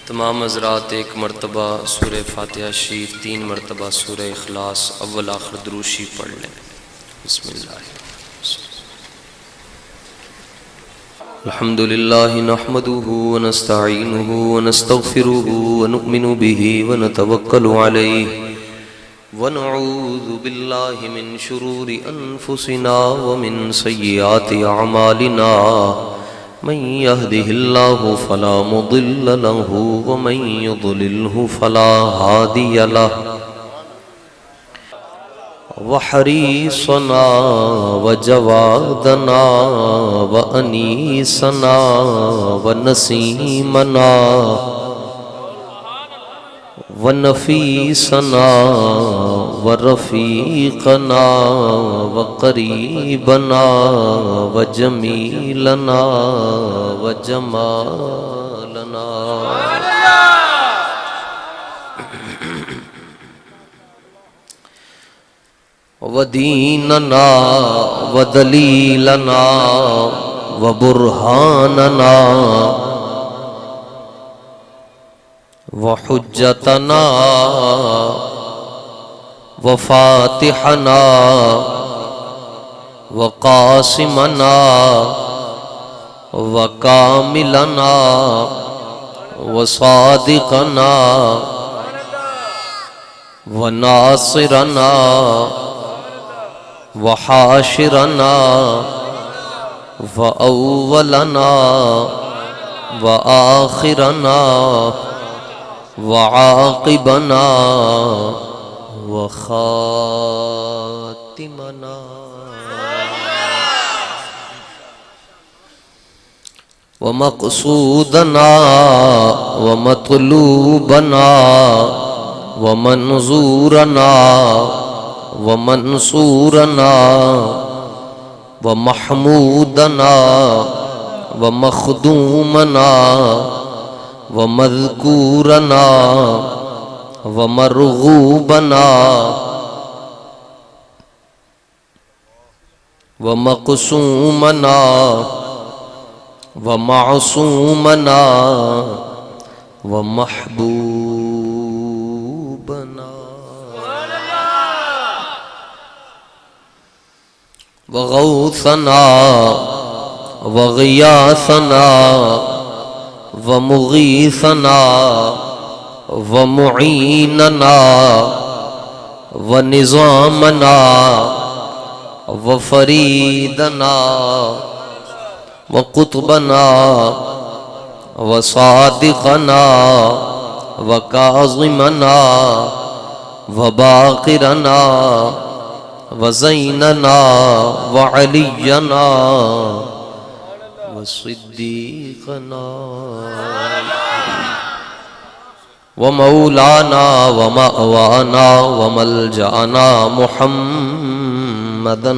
تمام حضرات ایک مرتبہ سورہ فاتحہ شریف 3 مرتبہ سورہ اخلاص اول آخر دروشی پڑھ لیں۔ بسم اللہ۔ الحمدللہ نحمده ونستعینه ونستغفره ونؤمن به ونتوکل علیہ ونعوذ باللہ من شرور انفسنا ومن سیئات اعمالنا من يهده الله فلا مضل له ومن يضلله فلا هادي له وحريصنا وجوادنا وأنيسنا ونسيمنا ونفيسنا ورفيقنا وقريبنا وجميلنا وجمالنا وديننا ودليلنا وبرهاننا وحجتنا وفاتحنا وقاسمنا وكاملنا وصادقنا وناصرنا وحاشرنا وأولنا وآخرنا وعاقبنا وخاتمنا ومقصودنا ومطلوبنا ومنظورنا ومنصورنا ومحمودنا ومخدومنا ومذکورنا ومرغوبنا ومقسومنا ومعصومنا ومحبوبنا وغوثنا وغیاثنا ومغیثنا ومعیننا ونظامنا وفریدنا وقطبنا وصادقنا وکاظمنا وباقرنا وزیننا وعلینا وصدیقنا ومولانا ومأوانا وملجأنا محمدا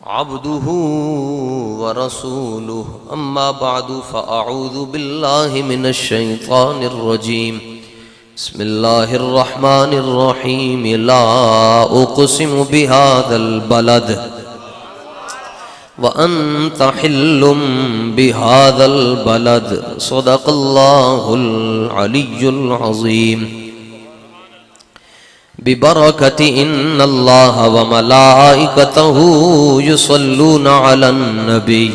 عبده ورسوله اما بعد فاعوذ بالله من الشيطان الرجيم بسم الله الرحمن الرحيم لا اقسم بهذا البلد وأنت حل بهذا البلد صدق الله العلي العظيم ببركة إن الله وملائكته يصلون على النبي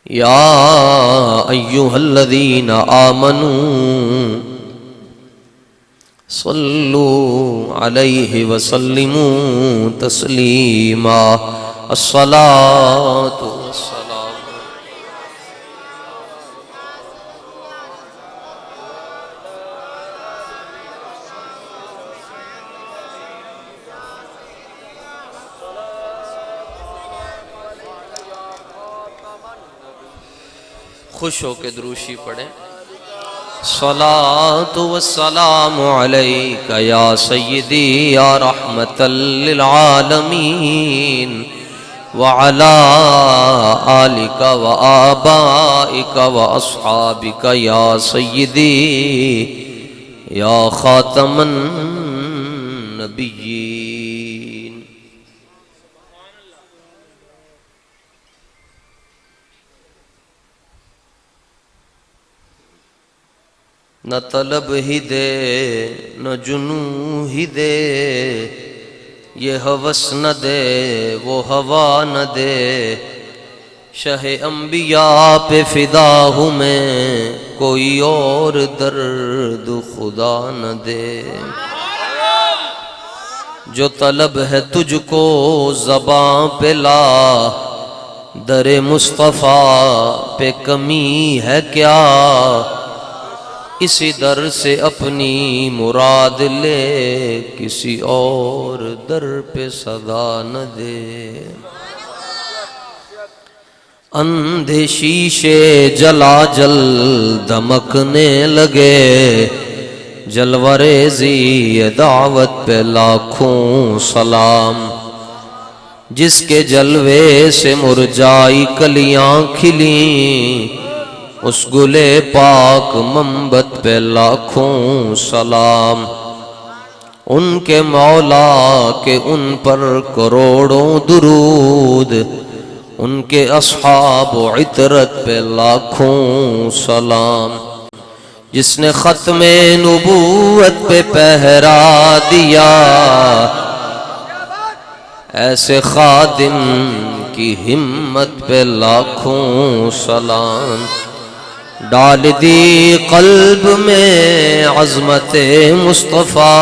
يا أيها الذين آمنوا صلوا عليه وسلموا تسليما الصلاة والسلام خوش ہو کے دروشی پڑھیں۔ صلاة والسلام عليك يا سيدي يا رحمة للعالمين وعلى آلك وآبائك وأصحابك يا سيدي يا خاتم النبيين نہ طلب ہی دے نہ جنوں ہی دے، یہ ہوس نہ دے وہ ہوا نہ دے، شہ انبیاء پہ فدا ہوں میں، کوئی اور درد خدا نہ دے۔ جو طلب ہے تجھ کو زباں پہ لا، در مصطفیٰ پہ کمی ہے کیا، اسی در سے اپنی مراد لے، کسی اور در پہ صدا نہ دے۔ اندھے شیشے جلا جل دمکنے لگے، جلوہ ریزی دعوت پہ لاکھوں سلام، جس کے جلوے سے مرجائی کلیاں کھلیں، اس گلے پاک منبت پہ لاکھوں سلام، ان کے مولا کے ان پر کروڑوں درود، ان کے اصحاب و عطرت پہ لاکھوں سلام، جس نے ختم نبوت پہ پہرا دیا، ایسے خادم کی ہمت پہ لاکھوں سلام، ڈال دی قلب میں عظمت مصطفیٰ،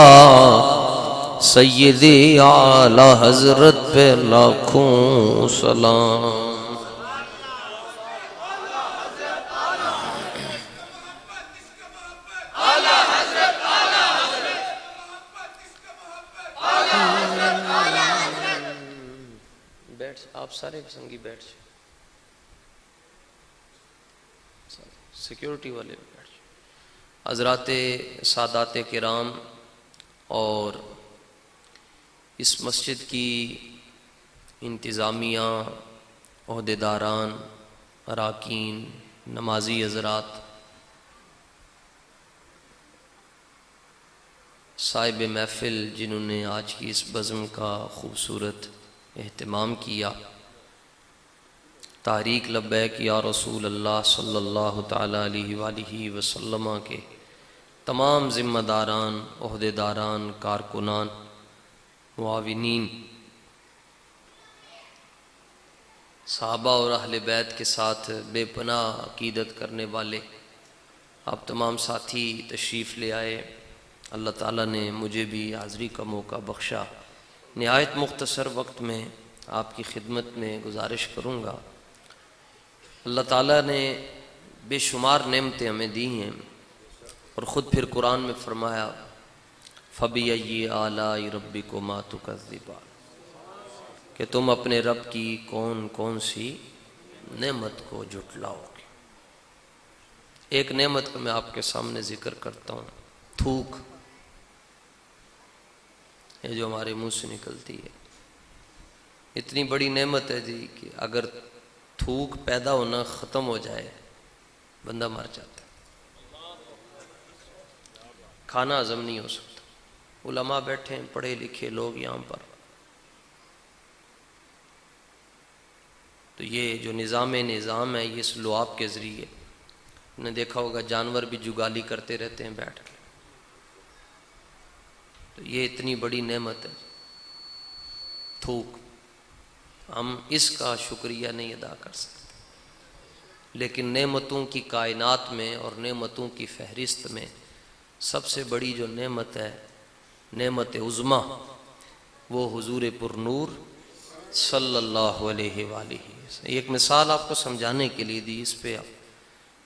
سیدی اعلی حضرت پہ لاکھوں سلام۔ بیٹھ آپ سارے سنگی بیٹھ جائیں، سیکیورٹی والے بیٹھ جائیں۔ حضرات سادات کرام اور اس مسجد کی انتظامیہ، عہدیداران، اراکین، نمازی حضرات، صاحب محفل جنہوں نے آج کی اس بزم کا خوبصورت اہتمام کیا، تحریک لبیک یا رسول اللہ صلی اللہ تعالیٰ علیہ وآلہ وسلم کے تمام ذمہ داران، عہدیداران، کارکنان، معاونین، صحابہ اور اہل بیت کے ساتھ بے پناہ عقیدت کرنے والے آپ تمام ساتھی تشریف لے آئے۔ اللہ تعالیٰ نے مجھے بھی حاضری کا موقع بخشا۔ نہایت مختصر وقت میں آپ کی خدمت میں گزارش کروں گا۔ اللہ تعالیٰ نے بے شمار نعمتیں ہمیں دی ہیں، اور خود پھر قرآن میں فرمایا فَبِأَيِّ آلَاءِ رَبِّكُمَا تُكَذِّبَانِ، کہ تم اپنے رب کی کون کون سی نعمت کو جھٹلاؤ گے۔ ایک نعمت کا میں آپ کے سامنے ذکر کرتا ہوں، تھوک، یہ جو ہمارے منہ سے نکلتی ہے، اتنی بڑی نعمت ہے جی کہ اگر تھوک پیدا ہونا ختم ہو جائے بندہ مر جاتا ہے، کھانا ہضم نہیں ہو سکتا۔ علماء بیٹھے ہیں، پڑھے لکھے لوگ یہاں پر، تو یہ جو نظام ہے یہ اس لعاب کے ذریعے، نے دیکھا ہوگا جانور بھی جگالی کرتے رہتے ہیں بیٹھ کے، تو یہ اتنی بڑی نعمت ہے تھوک، ہم اس کا شکریہ نہیں ادا کر سکتے، لیکن نعمتوں کی کائنات میں اور نعمتوں کی فہرست میں سب سے بڑی جو نعمت ہے، نعمت عظمیٰ، وہ حضور پر نور صلی اللہ علیہ وآلہ وسلم۔ ایک مثال آپ کو سمجھانے کے لیے دی، اس پہ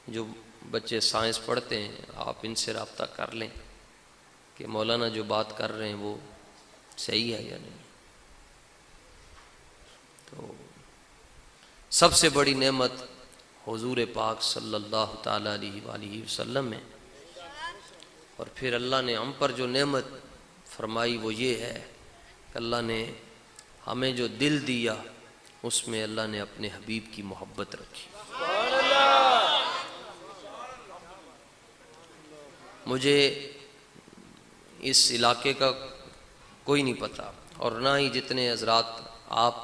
جو بچے سائنس پڑھتے ہیں آپ ان سے رابطہ کر لیں کہ مولانا جو بات کر رہے ہیں وہ صحیح ہے یا نہیں۔ تو سب سے بڑی نعمت حضور پاک صلی اللہ تعالیٰ علیہ وآلہ وسلم ہے، اور پھر اللہ نے ہم پر جو نعمت فرمائی وہ یہ ہے کہ اللہ نے ہمیں جو دل دیا اس میں اللہ نے اپنے حبیب کی محبت رکھی۔ مجھے اس علاقے کا کوئی نہیں پتہ، اور نہ ہی جتنے حضرات، آپ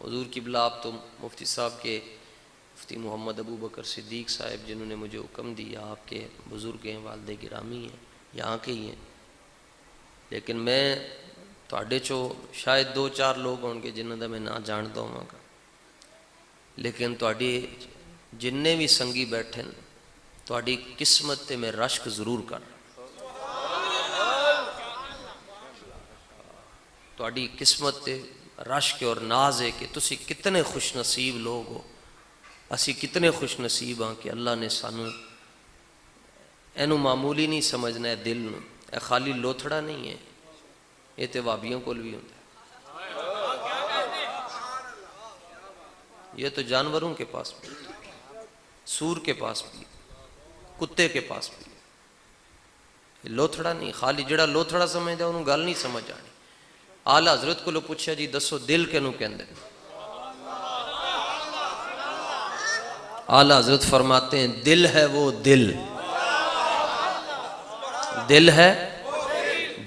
حضور قبلہ، آپ تو مفتی صاحب کے مفتی محمد ابو بکر صدیق صاحب جنہوں نے مجھے حکم دیا، آپ کے بزرگ ہیں، والد گرامی ہیں، یہاں کے ہی ہیں، لیکن میں تواڈے چو شاید 2-4 لوگ ہون گے جنہوں دا میں نہ جانتا ہوں گا، لیکن تواڈی جننے بھی سنگی بیٹھے تواڈی قسمت تے میں رشک ضرور کر، تواڈی قسمت تے رشک اور ناز ہے کہ تسی کتنے خوش نصیب لوگ ہو، اسی کتنے خوش نصیب ہاں کہ اللہ نے سانو اینو معمولی نہیں سمجھنا ہے، دل نو اے خالی لوتھڑا نہیں ہے، یہ تے وابیوں کو بھی ہوتا ہے، یہ تو جانوروں کے پاس بھی، سور کے پاس بھی، کتے کے پاس بھی، لوتھڑا نہیں، خالی جڑا لوتھڑا سمجھدا انہوں گل نہیں سمجھ آنی۔ آلہ حضرت کو لو پوچھا جی دسو دل کینوں کہندے، آلہ حضرت فرماتے ہیں دل ہے وہ دل، دل ہے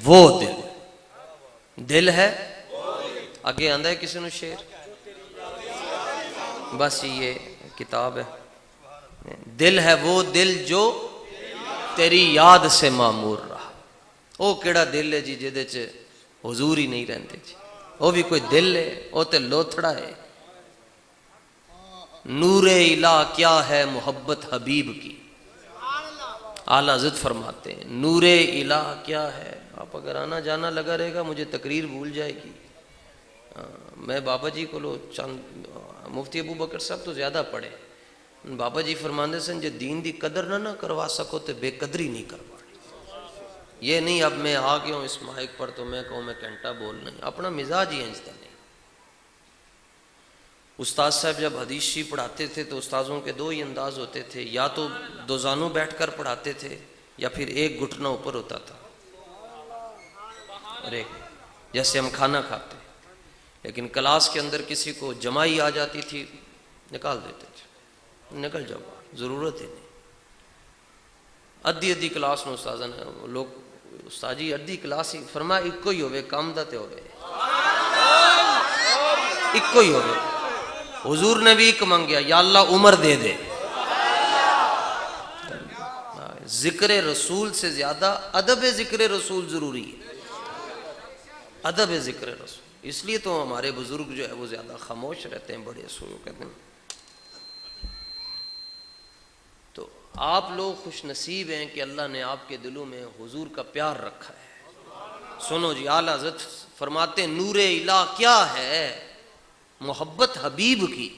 وہ دل، دل ہے، آگے آندہ ہے کسی نو شعر، بس یہ کتاب ہے، دل ہے وہ دل جو تیری یاد سے معمور رہا، وہ کیڑا دل ہے جی جدے چ حضور ہی نہیں رہندے جی، وہ بھی کوئی دل ہے، وہ تے لوتھڑا ہے۔ نور الہ کیا ہے محبت حبیب کی، اعلیٰ حضرت فرماتے ہیں نور الہ کیا ہے، آپ اگر آنا جانا لگا رہے گا مجھے تقریر بھول جائے گی، میں بابا جی کو لو چند مفتی ابو بکر صاحب تو زیادہ پڑھے، بابا جی فرماندے سن جے دین دی قدر نہ کروا سکو تو بے قدری نہیں کروا، یہ نہیں اب میں آ گیا ہوں اس مائک پر تو میں کہوں میں گھنٹہ بول نہیں، اپنا مزاج ہی انجتا نہیں۔ استاد صاحب جب حدیث شریف پڑھاتے تھے تو استاذوں کے 2 ہی انداز ہوتے تھے، یا تو 2 زانوں بیٹھ کر پڑھاتے تھے یا پھر ایک گھٹنا اوپر ہوتا تھا، اور ایک جیسے ہم کھانا کھاتے، لیکن کلاس کے اندر کسی کو جمائی آ جاتی تھی نکال دیتے تھے، نکل جاؤ ضرورت ہی نہیں، ادھی کلاس میں استاذہ نے لوگ استاد جی ادھی کلاس ہی فرمایا ایک ہی ہوئے کام دا تے ہوئے، ایک ہی ہوئے، حضور نے بھی ایک منگیا یا اللہ عمر دے دے، ذکر رسول سے زیادہ ادب ذکر رسول ضروری ہے، ادب ذکر رسول، اس لیے تو ہمارے بزرگ جو ہے وہ زیادہ خاموش رہتے ہیں، بڑے سنو کہتے ہیں۔ تو آپ لوگ خوش نصیب ہیں کہ اللہ نے آپ کے دلوں میں حضور کا پیار رکھا ہے۔ سنو جی اعلیٰ حضرت فرماتے ہیں نور الہ کیا ہے محبت حبیب کی،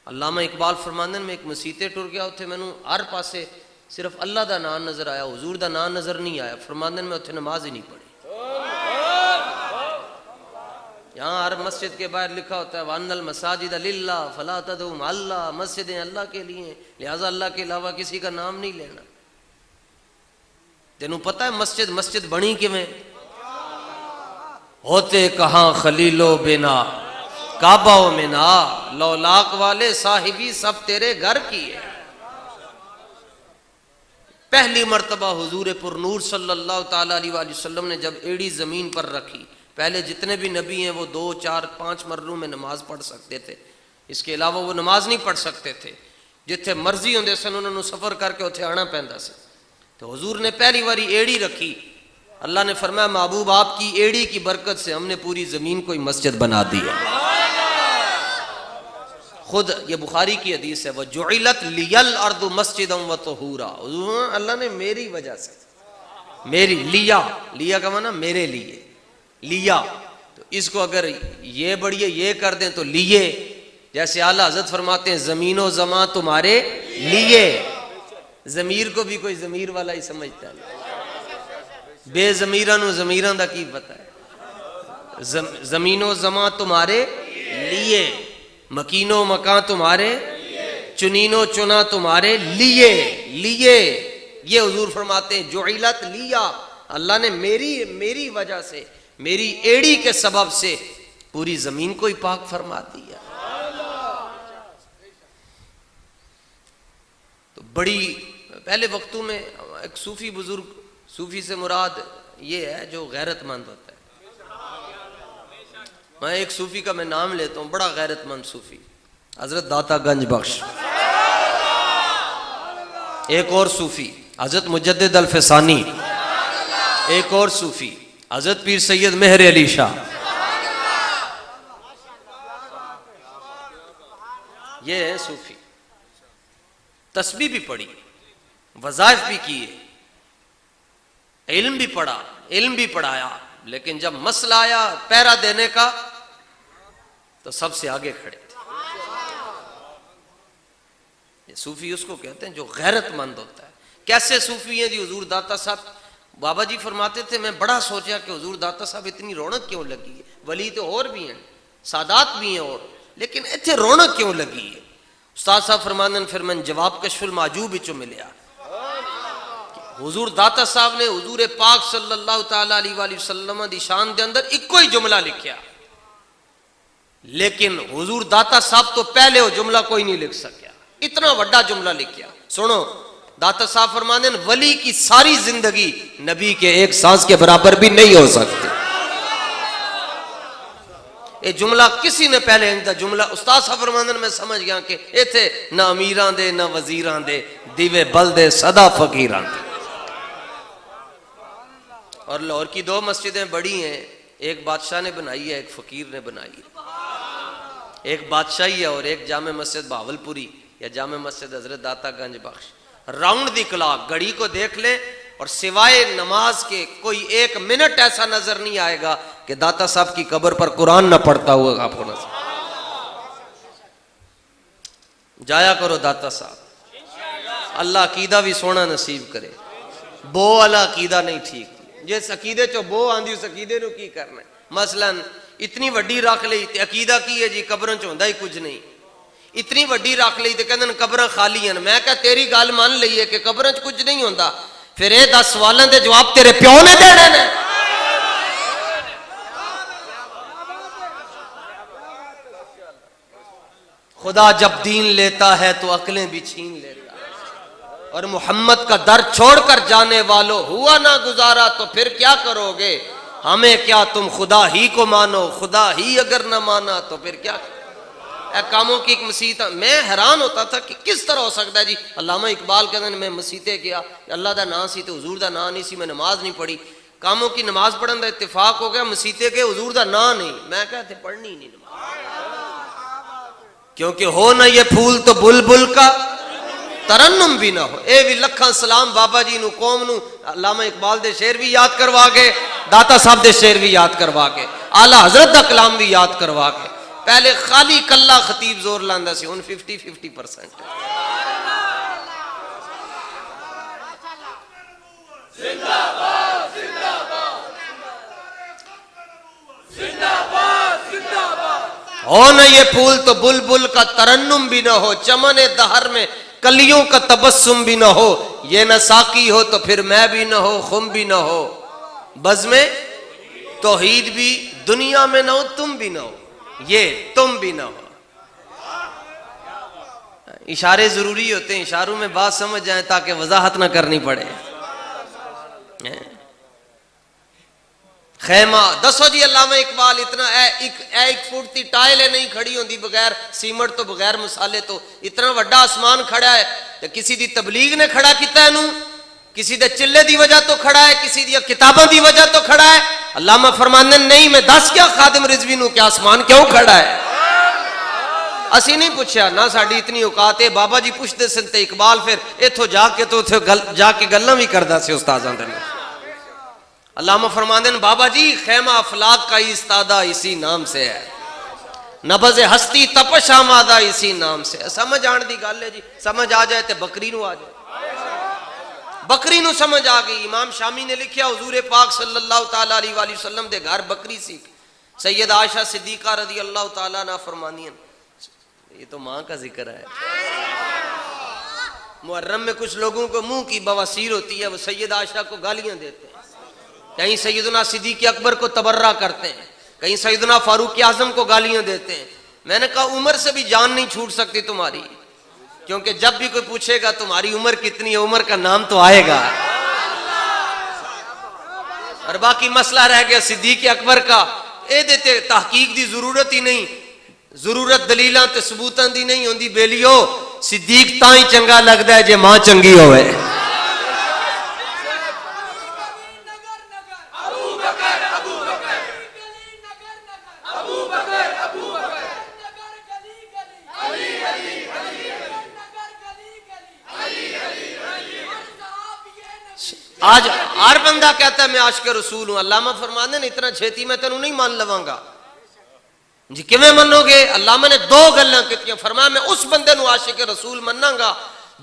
علامہ اقبال فرماندے میں ایک مسیتے ٹر گیا اتھے میں ہر پاسے صرف اللہ دا نام نظر آیا، حضور دا نام نظر نہیں آیا، فرماندے میں اتھے نماز ہی نہیں پڑھی، یہاں ہر مسجد کے باہر لکھا ہوتا ہے وَأَنَّ الْمَسَاجِدَ لِلَّهِ فَلَا تَدْعُوا مَعَ اللَّهِ، مسجدیں اللہ کے لیے ہیں لہٰذا اللہ کے علاوہ کسی کا نام نہیں لینا۔ تینوں پتہ ہے مسجد بنی کیویں؟ ہوتے کہاں خلیل و بنا کعبہ و منا، لولاک والے صاحبی سب تیرے گھر کی ہے۔ پہلی مرتبہ حضور پر نور صلی اللہ تعالیٰ علیہ وآلہ وسلم نے جب ایڑی زمین پر رکھی، پہلے جتنے بھی نبی ہیں وہ 2 4 5 مروں میں نماز پڑھ سکتے تھے، اس کے علاوہ وہ نماز نہیں پڑھ سکتے تھے، جتھے مرضی ہوندے سن انہوں نے سفر کر کے اتھے آنا پیندا سی، تو حضور نے پہلی باری ایڑی رکھی، اللہ نے فرمایا محبوب آپ کی ایڑی کی برکت سے ہم نے پوری زمین کو مسجد بنا دی ہے۔ خود یہ بخاری کی حدیث ہے وَجُعِلَتْ لِيَ الْأَرْضُ مَسْجِدًا وَطُہُورًا، اللہ نے میری وجہ سے، میری لیا کا معنی میرے لیے، لیا تو اس کو اگر یہ بڑھیے یہ کر دیں تو لیے، جیسے اعلیٰ حضرت فرماتے ہیں زمین و زمان تمہارے لیے، ضمیر کو بھی کوئی ضمیر والا ہی سمجھتا ہے، بے ضمیران و ضمیران دا کی پتہ ہے، زمین و زمان تمہارے لیے، مکین و مکان تمہارے، چنین و چنا تمہارے لیے، یہ حضور فرماتے ہیں جعلت لیا، اللہ نے میری وجہ سے، میری ایڑی کے سبب سے پوری زمین کو ہی پاک فرما دیا۔ تو بڑی پہلے وقتوں میں ایک صوفی بزرگ، صوفی سے مراد یہ ہے جو غیرت مند ہوتا ہے، میں ایک صوفی کا میں نام لیتا ہوں، بڑا غیرت مند صوفی، حضرت داتا گنج بخش. ایک اور صوفی حضرت مجدد الفسانی. ایک اور صوفی حضرت پیر سید مہر علی شاہ. یہ ہے صوفی. تسبیح بھی پڑھی, وظائف بھی کیے, علم بھی پڑھا, علم بھی پڑھایا, لیکن جب مسئلہ آیا پیرا دینے کا تو سب سے آگے کھڑے تھے. یہ صوفی اس کو کہتے ہیں جو غیرت مند ہوتا ہے. کیسے صوفی ہیں جی؟ حضور داتا صاحب, بابا جی فرماتے تھے میں بڑا سوچا کہ حضور داتا صاحب اتنی رونق کیوں لگی ہے؟ ولی تو اور بھی ہیں, سادات بھی ہیں اور, لیکن اتنے رونق کیوں لگی ہے؟ استاد صاحب فرماندے پھر میں جواب کشف المعجوب وچوں ملیا. حضور داتا صاحب نے حضور پاک صلی اللہ تعالی علیہ وآلہ وسلم دی شان دے اندر ایک ہی جملہ لکھیا, لیکن حضور داتا صاحب تو پہلے وہ جملہ کوئی نہیں لکھ سکیا, اتنا بڑا جملہ لکھیا. سنو, داتا صاحب فرماندے ولی کی ساری زندگی نبی کے ایک سانس کے برابر بھی نہیں ہو سکتی. یہ جملہ کسی نے پہلے انجا جملہ, استاد صاحب فرماندے میں سمجھ گیا کہ ایتھے نہ امیران دے نہ وزیران دے, دیوے بل دے صدا فقیران دے. اور لاہور کی دو مسجدیں بڑی ہیں, ایک بادشاہ نے بنائی ہے, ایک فقیر نے بنائی ہے. ایک بادشاہی ہے اور ایک جامع مسجد بہاولپوری یا جامع مسجد حضرت Data Ganj Bakhsh. Round the clock گھڑی کو دیکھ لیں اور سوائے نماز کے کوئی ایک منٹ ایسا نظر نہیں آئے گا کہ داتا صاحب کی قبر پر قرآن نہ پڑھتا ہوا آپ کو نظر. جایا کرو داتا صاحب, اللہ عقیدہ بھی سونا نصیب کرے. بو والا عقیدہ نہیں ٹھیک, جس عقیدے چو بو آندھی اس عقیدے نو کی کرنا ہے. مثلا اتنی وڈی رکھ لئی تے عقیدہ کی ہے جی قبرن چ ہوندا ہی کچھ نہیں. اتنی وڈی رکھ لئی تے کہندے قبراں خالی ہیں. میں کہا تیری گل مان لئیے کہ قبرن چ کچھ نہیں ہوندا, پھر یہ 10 سوالاں دے جواب تیرے پیو نے دینے نے. خدا جب دین لیتا ہے تو عقلیں بھی چھین لیتا ہے, اور محمد کا در چھوڑ کر جانے والوں ہوا نہ گزارا تو پھر کیا کرو گے؟ ہمیں کیا تم خدا ہی کو مانو, خدا ہی اگر نہ مانا تو پھر کیا کرو؟ اے کاموں کی ایک مسیح تھا. میں حیران ہوتا تھا کہ کس طرح ہو سکتا ہے جی. علامہ اقبال کہتے ہیں میں مسیحتے گیا, اللہ دا نام سی تو حضور دا نام نہیں سی, میں نماز نہیں پڑھی. کاموں کی نماز پڑھن دا اتفاق ہو گیا, مسیحتے کے حضور دا نام نہیں. میں کہتے پڑھنی نہیں نماز, کیونکہ ہو نہ یہ پھول تو بلبل کا ترنم بھی نہ ہو. اے بھی لکھاں سلام بابا جی نو, قوم نو علامہ اقبال دے شعر بھی یاد کروا کے, داتا صاحب دے شعر بھی یاد کروا کے, اعلیٰ حضرت دا کلام بھی یاد کروا کے. پہلے خالی کلا خطیب زور لاندا سی, ہن 50-50%. ہو نہ یہ پھول تو بلبل کا ترنم بھی نہ ہو, چمن دہر میں کلیوں کا تبسم بھی نہ ہو. یہ نہ ساقی ہو تو پھر میں بھی نہ ہو, خم بھی نہ ہو. بز میں توحید بھی دنیا میں نہ ہو, تم بھی نہ ہو, یہ تم بھی نہ ہو. اشارے ضروری ہوتے ہیں, اشاروں میں بات سمجھ جائیں تاکہ وضاحت نہ کرنی پڑے. خیمہ دسو جی علامہ اقبال اتنا ایک فٹ دی ٹائل نہیں کھڑی ہوندی بغیر سیمنٹ تو بغیر مسالے تو. اتنا وڈا آسمان کھڑا ہے تو کسی دی تبلیغ نے کھڑا کیتا ہے نو, کسی دے چلے دی وجہ تو کھڑا ہے, کسی دی کتاباں دی وجہ تو کھڑا ہے. علامہ فرماندے نہیں میں دس کیا خادم رضوی نو کہ آسمان کیوں کھڑا ہے. اسی نہیں پوچھا, نہ ساڈی اتنی اوقات ہے. بابا جی پوچھتے سن تے اقبال پھر ایتھوں جا کے تو جا کے گلاں بھی کردا سی استاداں دے. علامہ فرماندے بابا جی خیمہ افلاک کا استادہ اسی نام سے ہے, نبض ہستی تپش آمادہ اسی نام سے. سمجھ آن دی گل ہے جی, سمجھ آ جائے تے بکری نو آ جائے. بکری نو سمجھ آ گئی. امام شامی نے لکھیا حضور پاک صلی اللہ تعالی علیہ وآلہ وسلم دے گھر بکری سی. سید عائشہ صدیقہ رضی اللہ تعالیٰ عنہ فرمانی ہیں, یہ تو ماں کا ذکر ہے. محرم میں کچھ لوگوں کو منہ کی بواسیر ہوتی ہے, وہ سید عائشہ کو گالیاں دیتے ہیں, کہیں سیدنا صدیق اکبر کو تبرہ کرتے ہیں, کہیں سیدنا فاروق اعظم کو گالیاں دیتے ہیں. میں نے کہا عمر سے بھی جان نہیں چھوٹ سکتی تمہاری, کیونکہ جب بھی کوئی پوچھے گا تمہاری عمر کتنی ہے, عمر کا نام تو آئے گا. اور باقی مسئلہ رہ گیا صدیق اکبر کا, اے دیتے تحقیق دی ضرورت ہی نہیں. ضرورت دلیلاں تے ثبوتاں دی نہیں ہوندی بیلیو، صدیق تاں ہی چنگا لگدا ہے جے ماں چنگی ہوئے۔ آج ہر بندہ کہتا ہے میں عاشق رسول ہوں، علامہ فرماندے نے اتنا چھیتی میں تینوں نہیں مان لواں گا۔ جی کیویں منو گے؟ علامہ نے دو گلاں کیتیاں، فرمایا میں اس بندے نو عاشق رسول مناں گا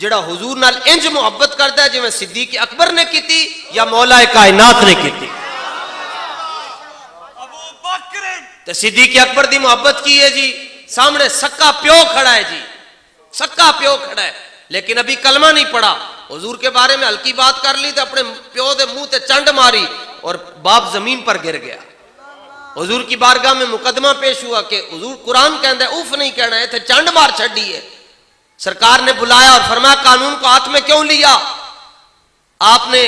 جڑا حضور نال انج محبت کردا ہے جویں صدیق اکبر نے کیتی یا مولا کائنات نے کیتی۔ تے صدیق اکبر دی محبت کی ہے جی، سامنے سکا پیو کھڑا ہے جی، سکا پیو کھڑا ہے، لیکن ابھی کلمہ نہیں پڑھا۔ حضور کے بارے میں ہلکی بات کر لی تو اپنے پیو دے منہ تے چنڈ ماری اور باپ زمین پر گر گیا۔ حضور کی بارگاہ میں مقدمہ پیش ہوا کہ حضور قرآن کہندا ہے اوف نہیں کہنا ہے، تھے چنڈ مار چھڑی ہے۔ سرکار نے بلایا اور فرمایا قانون کو ہاتھ میں کیوں لیا؟ آپ نے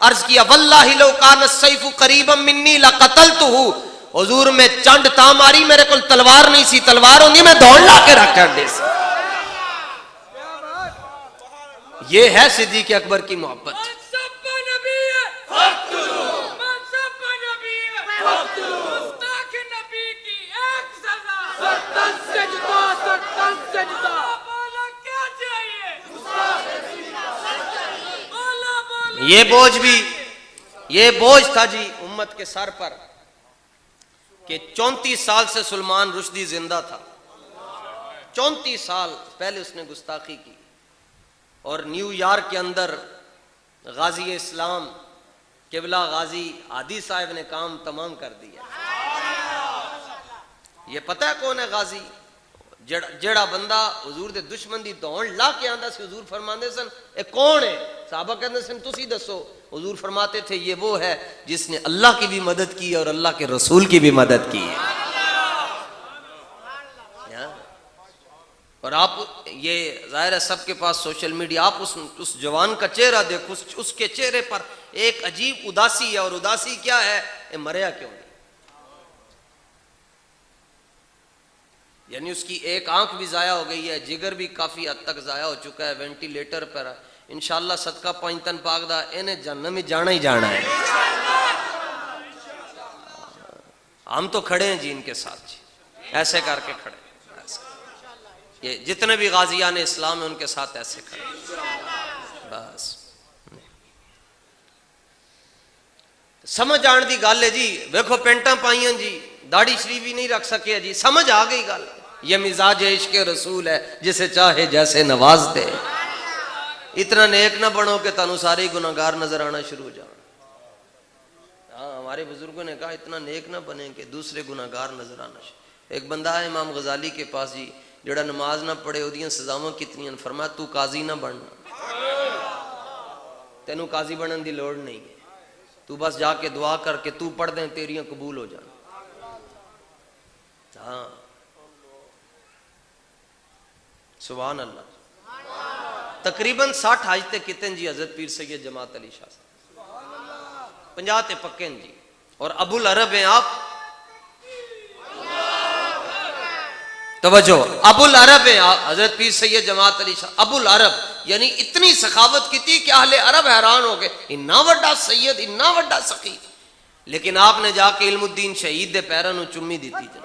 عرض کیا واللہ لو کان السیف قریبا منی لقتلتہ، حضور میں چنڈ تا ماری میرے کول تلوار نہیں سی، تلوار ہوندی میں دوڑ لا کے رکھ کر دے سی۔ یہ ہے صدیق اکبر کی محبت۔ یہ بوجھ تھا جی امت کے سر پر کہ 34 سال سے سلمان رشدی زندہ تھا، 34 سال پہلے اس نے گستاخی کی، اور نیو یارک کے اندر غازی اسلام قبلہ غازی عادی صاحب نے کام تمام کر دیا۔ یہ پتہ ہے کون ہے غازی؟ جڑا بندہ حضور دے دشمن دی دوڑ لا کے آندا سی، حضور فرماندے سن اے کون ہے؟ صحابہ کہندے سن تسی دسو۔ حضور فرماتے تھے یہ وہ ہے جس نے اللہ کی بھی مدد کی اور اللہ کے رسول کی بھی مدد کی ہے۔ اور آپ یہ ظاہر ہے سب کے پاس سوشل میڈیا، آپ اس جوان کا چہرہ دیکھو، اس کے چہرے پر ایک عجیب اداسی ہے، اور اداسی کیا ہے؟ اے مریا کیوں نہیں؟ یعنی اس کی ایک آنکھ بھی ضائع ہو گئی ہے، جگر بھی کافی حد تک ضائع ہو چکا ہے، وینٹیلیٹر پر۔ انشاءاللہ صدقہ پنجتن پاک دا انہیں جہنم میں جانا ہی جانا ہے۔ ہم تو کھڑے ہیں جی ان کے ساتھ، جی ایسے کر کے کھڑے، یہ جتنے بھی غازیان اسلام ہیں ان کے ساتھ ایسے کھڑے بس۔ سمجھ آن دی گل ہے جی، دیکھو پینٹاں پائیاں جی، داڑھی شریف بھی نہیں رکھ سکے جی، سمجھ آ گئی گل۔ یہ مزاج عشق رسول ہے، جسے چاہے جیسے نواز دے۔ اتنا نیک نہ بنو کہ تانوں سارے گناہگار نظر آنا شروع ہو جائیں۔ ہاں ہمارے بزرگوں نے کہا اتنا نیک نہ بنے کہ دوسرے گناہگار نظر آنا شروع۔ ایک بندہ ہے امام غزالی کے پاس جی، جڑا نماز نہ پڑھے اودیاں سزاواں کتنی ہیں، فرمایا تو قاضی نہ بننا، تینوں قاضی بنن دی لوڑ نہیں ہے، تو بس جا کے دعا کر کے تو پڑھ دیں تیریاں قبول ہو جان۔ ہاں سبحان اللہ۔ تقریباً 60 حج تے کتن جی حضرت پیر سید جماعت علی شاہ صاحب، 50 تے پکے جی، اور ابو العرب ہیں آپ، توجہ، ابو العرب ہیں حضرت پیر سید جماعت علی شاہ، ابو العرب، یعنی اتنی سخاوت کی تھی کہ اہل عرب حیران ہو گئے، اتنا وڈا سید، اتنا وڈا سخی، لیکن آپ نے جا کے علم الدین شہید دے پیراں نوں چمی دیتی جی،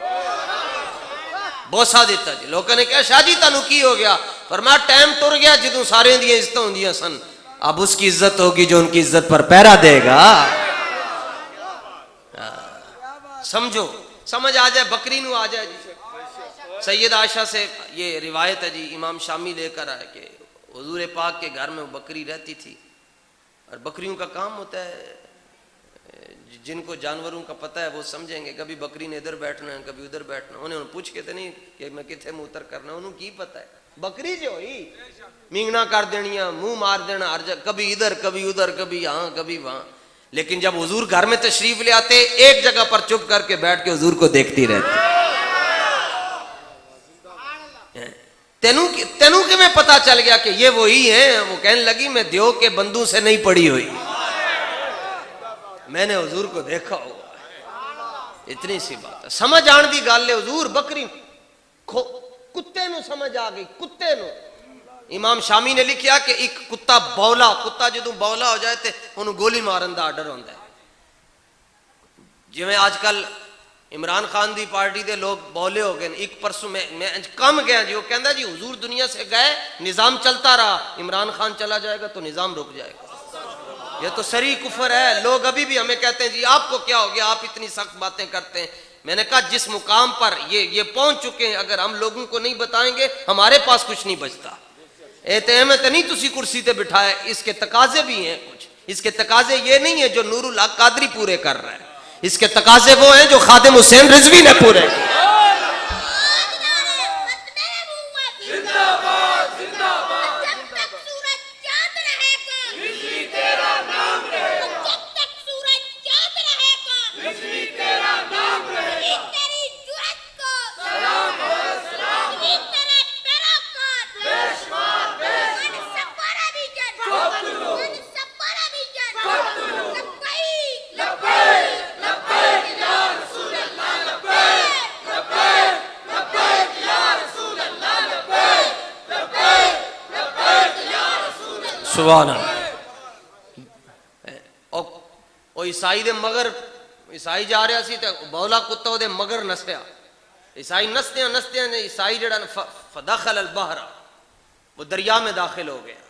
بوسا دیتا جی۔ لوگوں نے کہا شاہ جی تانوں کی ہو گیا؟ فرمایا ٹائم ٹر گیا جدوں سارے دیاں عزتاں ہوندیاں سن، اب اس کی عزت ہوگی جو ان کی عزت پر پیرا دے گا۔ سمجھو، سمجھ آ جائے، بکری نو آ جائے جی۔ سید عائشہ سے یہ روایت ہے جی، امام شامی لے کر آئے کہ حضور پاک کے گھر میں بکری رہتی تھی، اور بکریوں کا کام ہوتا ہے، جن کو جانوروں کا پتہ ہے وہ سمجھیں گے، کبھی بکری نے ادھر بیٹھنا ہے کبھی ادھر بیٹھنا، انہیں پوچھ کے تو نہیں کہ میں کتنے موتر کرنا، انہوں کی پتہ ہے، بکری جو ہوئی مینگنا کر دینیاں، منہ مار دینا ہر جگہ، کبھی ادھر کبھی ادھر، کبھی ہاں کبھی وہاں۔ لیکن جب حضور گھر میں تشریف لے آتے، ایک جگہ پر چپ کر کے بیٹھ کے حضور کو دیکھتی رہتی۔ تینوں کہ میں پتا چل گیا کہ یہ وہی ہیں؟ وہ کہنے لگی میں دیو کے بندوں سے نہیں پڑی ہوئی، میں نے حضور کو دیکھا ہوا، اتنی سی بات ہے۔ سمجھ آن دی گل ہے، حضور بکری کتے نو سمجھ آ گئی، کتے نو۔ امام شامی نے لکھیا کہ ایک کتا بولا، کتا جدوں بولا ہو جائے تے انہوں گولی مارن دا آرڈر ہوندا ہے۔ جویں آج کل عمران خان دی پارٹی دے لوگ بولے ہو گئے، ایک پرسوں میں کم گیا جی، وہ کہندا جی حضور دنیا سے گئے، نظام چلتا رہا، عمران خان چلا جائے گا تو نظام رک جائے گا۔ یہ تو سری کفر ہے۔ لوگ ابھی بھی ہمیں کہتے ہیں جی آپ کو کیا ہو گیا، آپ اتنی سخت باتیں کرتے ہیں۔ میں نے کہا جس مقام پر یہ پہنچ چکے ہیں، اگر ہم لوگوں کو نہیں بتائیں گے ہمارے پاس کچھ نہیں بچتا۔ احتمت نہیں تسی کرسی تے بٹھائے، اس کے تقاضے بھی ہیں کچھ۔ اس کے تقاضے یہ نہیں ہے جو نور الحق قادری پورے کر رہا ہے، اس کے تقاضے وہ ہیں جو خادم حسین رضوی نے پورے کیے۔ سبحان اللہ۔ او عیسائی دے مگر، عیسائی جا رہا سی تے بولا کتا او دے مگر نسیا، عیسائی نسدیاں نسدیاں نے عیسائی جڑا فدخل البحر، وہ دریا میں داخل ہو گیا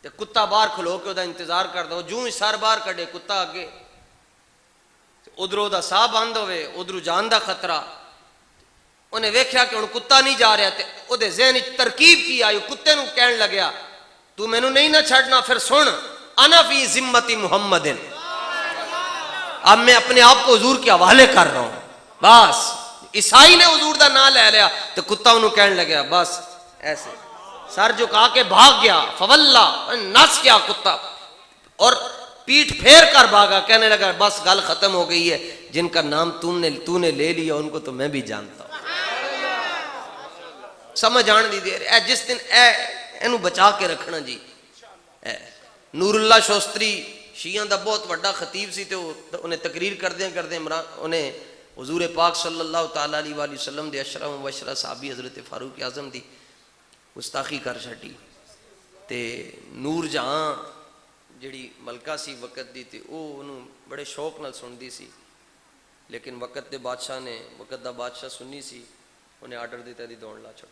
تے کتا باہر کھلو کے دا انتظار کردا، وہ جوں ہی سر باہر کڈے کتا اگے، ادھروں دا ساہ بند ہوئے، ادھروں جان دا خطرہ۔ انہیں ویکھیا کہ ہن کتا نہیں جا رہا تے او دے ذہن وچ ترکیب کی آئی، کتے نو کہن لگیا تو مینوں نہیں نہ چھڑنا، پھر سن انا فی ذمتی محمد، اب میں اپنے آپ کو حضور کے حوالے کر رہا ہوں۔ بس عیسائی نے حضور دا نام لے لیا تو کتا انہوں کہنے لگیا، بس ایسے سر جھکا کے بھاگ گیا، فواللہ نس کیا کتا اور پیٹھ پھیر کر بھاگا، کہنے لگا بس گل ختم ہو گئی ہے، جن کا نام تو نے لے لیا ان کو تو میں بھی جانتا ہوں۔ سمجھ آن دی دیر اے جس دن اینو بچا کے رکھنا جی۔ نور اللہ شوستری شیعہ دا بہت بڑا خطیب سی تے انہیں تقریر کردیں انہیں حضور پاک صلی اللہ تعالیٰ علیہ وآلہ وسلم دے اشرف مبشرہ صحابی حضرت فاروق اعظم دی گستاخی کر چھٹی تے نور جہاں جڑی ملکہ سی وقت دی تے او انہوں بڑے شوق نال سن دی سی، لیکن وقت دے بادشاہ نے، وقت دا بادشاہ سنی سی، انہیں آرڈر دیتا دی دوڑ لا چھوڑ۔